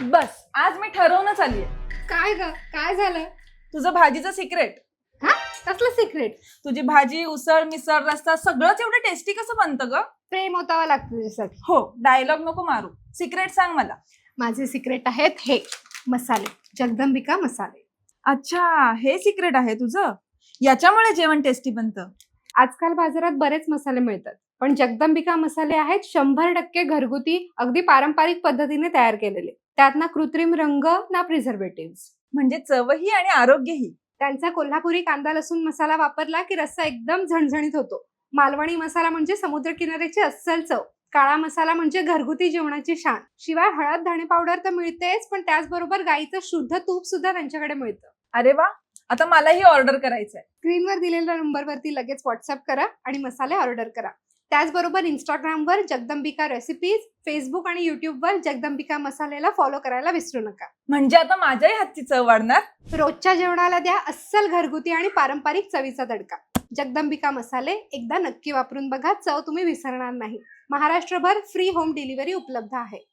बस आज मी ठरवूनच आलीये. काय ग, काय झालं? तुझं भाजीचं सिक्रेट. हा, कसलं सिक्रेट? तुझी भाजी, उसळ, मिसळ, रस्ता सगळंच एवढं टेस्टी कसं बनतं ग? प्रेम ओतावं लागतं तुझ्यासाठी. हो, डायलॉग नको मारू. सिक्रेट सांग मला. माझे सिक्रेट आहेत हे मसाले, जगदंबिका मसाले. अच्छा, हे सिक्रेट आहे तुझं? याच्यामुळे जेवण टेस्टी बनतं. आजकाल बाजारात बरेच मसाले मिळतात, पण जगदंबिका मसाले आहेत 100% घरगुती, अगदी पारंपरिक पद्धतीने तयार केलेले. त्यात ना कृत्रिम रंग ना प्रिझर्वेटिव्ह. म्हणजे चवही आणि आरोग्यही. त्यांचा कोल्हापुरी कांदा लसूण मसाला वापरला की रस्सा एकदम झणझणीत होतो. मालवणी मसाला म्हणजे समुद्रकिनाऱ्याची अस्सल चव. काळा मसाला म्हणजे घरगुती जेवणाची शान. शिवाय हळद धणे पावडर तर मिळतेच, पण त्याचबरोबर गाईचं शुद्ध तूप सुद्धा त्यांच्याकडे मिळतं. अरे वा, आता मलाही ऑर्डर करायचंय. स्क्रीनवर दिलेल्या नंबरवरती लगेच व्हॉट्सअप करा आणि मसाले ऑर्डर करा. त्याचबरोबर इंस्टाग्रामवर जगदंबिका रेसिपीज, फेसबुक आणि युट्यूबवर जगदंबिका मसालेला फॉलो करायला विसरू नका. म्हणजे आता माझ्याही हातची चव वाढणार. रोजच्या जेवणाला द्या अस्सल घरगुती आणि पारंपरिक चवीचा तडका. जगदंबिका मसाले एकदा नक्की वापरून बघा, चव तुम्ही विसरणार नाही. महाराष्ट्रभर फ्री होम डिलिव्हरी उपलब्ध आहे.